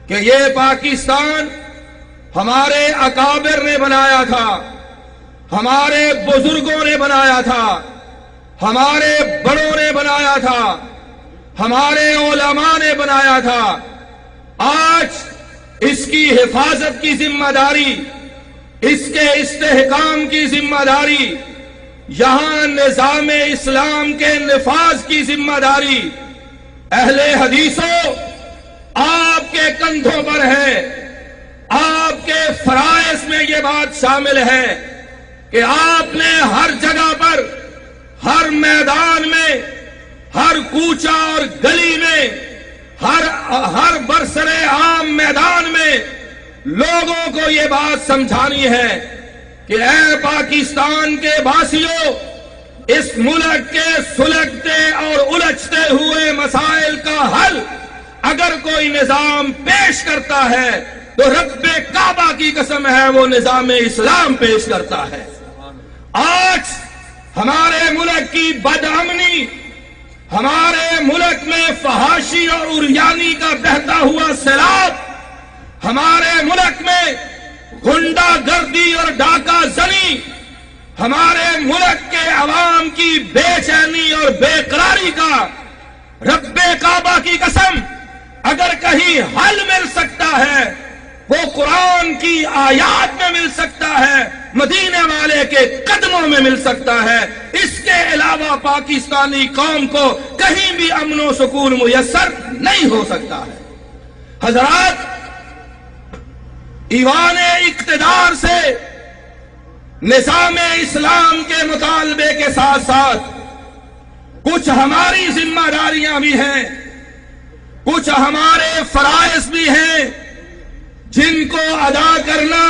کہ یہ پاکستان ہمارے اکابر نے بنایا تھا، ہمارے بزرگوں نے بنایا تھا، ہمارے بڑوں نے بنایا تھا، ہمارے علماء نے بنایا تھا۔ آج اس کی حفاظت کی ذمہ داری، اس کے استحکام کی ذمہ داری، یہاں نظام اسلام کے نفاذ کی ذمہ داری اہل حدیثوں آپ کے کندھوں پر ہے۔ آپ کے فرائض میں یہ بات شامل ہے کہ آپ نے ہر جگہ پر، ہر میدان میں، ہر کوچہ اور گلی میں، ہر برسر عام میدان میں لوگوں کو یہ بات سمجھانی ہے کہ اے پاکستان کے باسیوں، اس ملک کے سلگتے اور الجھتے ہوئے مسائل کا حل اگر کوئی نظام پیش کرتا ہے تو رب کعبہ کی قسم ہے وہ نظام اسلام پیش کرتا ہے۔ آج ہمارے ملک کی بدامنی، ہمارے ملک میں فحاشی اور عریانی کا بہتا ہوا سیلاب، ہمارے ملک میں غنڈہ گردی اور ڈاکہ زنی، ہمارے ملک کے عوام کی بے چینی اور بے قراری کا رب کعبہ کی قسم اگر کہیں حل مل سکتا ہے وہ قرآن کی آیات میں مل سکتا ہے، مدینے والے کے قدموں میں مل سکتا ہے۔ اس کے علاوہ پاکستانی قوم کو کہیں بھی امن و سکون میسر نہیں ہو سکتا ہے۔ حضرات، ایوان اقتدار سے نظام اسلام کے مطالبے کے ساتھ ساتھ کچھ ہماری ذمہ داریاں بھی ہیں، کچھ ہمارے فرائض بھی ہیں جن کو ادا کرنا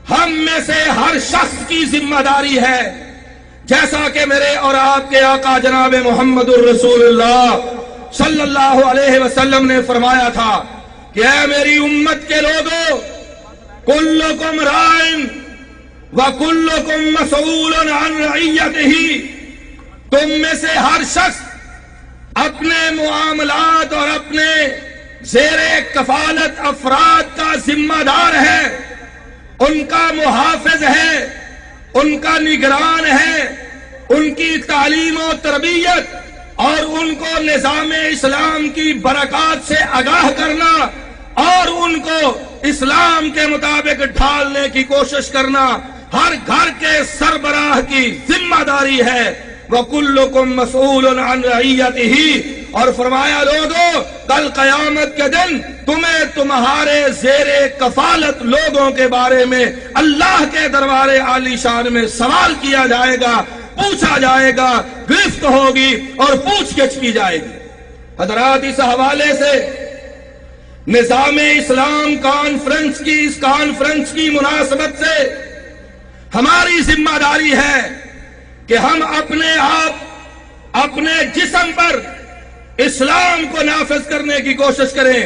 ہم میں سے ہر شخص کی ذمہ داری ہے۔ جیسا کہ میرے اور آپ کے آقا جناب محمد الرسول اللہ صلی اللہ علیہ وسلم نے فرمایا تھا کہ اے میری امت کے لوگوں، کلکم رائن وکلکم مسئول عن رعیتہ، تم میں سے ہر شخص اپنے معاملات اور اپنے زیر کفالت افراد کا ذمہ دار ہے، ان کا محافظ ہے، ان کا نگران ہے، ان کی تعلیم و تربیت اور ان کو نظام اسلام کی برکات سے آگاہ کرنا اور ان کو اسلام کے مطابق ڈھالنے کی کوشش کرنا ہر گھر کے سربراہ کی ذمہ داری ہے۔ وَكُلُّكُمْ مَسْئُولٌ عَنْ رَعِيَّتِهِ، اور فرمایا لوگوں، کل قیامت کے دن تمہیں تمہارے زیر کفالت لوگوں کے بارے میں اللہ کے دربار عالی شان میں سوال کیا جائے گا، پوچھا جائے گا، گرفت ہوگی اور پوچھ گچھ کی جائے گی۔ حضرات، اس حوالے سے نظام اسلام کانفرنس کی اس کانفرنس کی مناسبت سے ہماری ذمہ داری ہے کہ ہم اپنے آپ، اپنے جسم پر اسلام کو نافذ کرنے کی کوشش کریں۔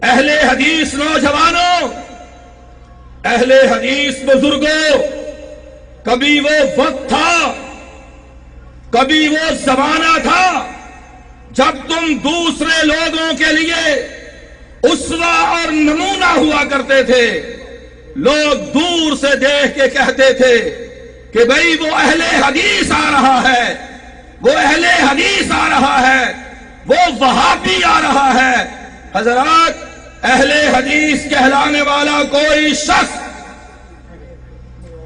اہل حدیث نوجوانوں، اہل حدیث بزرگوں، کبھی وہ وقت تھا، کبھی وہ زمانہ تھا جب تم دوسرے لوگوں کے لیے اسوہ اور نمونہ ہوا کرتے تھے۔ لوگ دور سے دیکھ کے کہتے تھے کہ بھئی وہ اہل حدیث آ رہا ہے، وہ اہل حدیث آ رہا ہے، وہ وہابی آ رہا ہے۔ حضرات، اہل حدیث کہلانے والا کوئی شخص،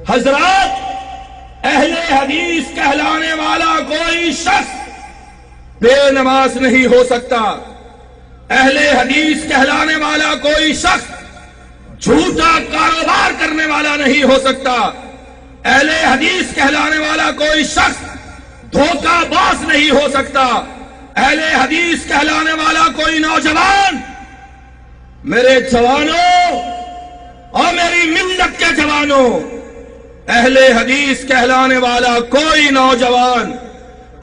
حضرات اہل حدیث کہلانے والا کوئی شخص بے نماز نہیں ہو سکتا۔ اہل حدیث کہلانے والا کوئی شخص جھوٹا کاروبار کرنے والا نہیں ہو سکتا۔ اہل حدیث کہلانے والا کوئی شخص دھوکہ باز نہیں ہو سکتا۔ اہل حدیث کہلانے والا کوئی نوجوان، میرے جوانوں اور میری ملت کے جوانوں، اہل حدیث کہلانے والا کوئی نوجوان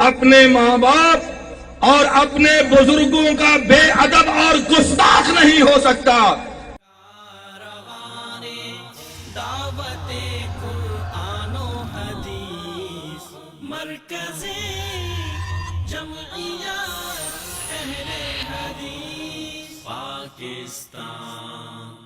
اپنے ماں باپ اور اپنے بزرگوں کا بے ادب اور گستاخ نہیں ہو سکتا۔ مرکزی جمعیت اہل حدیث پاک پاکستان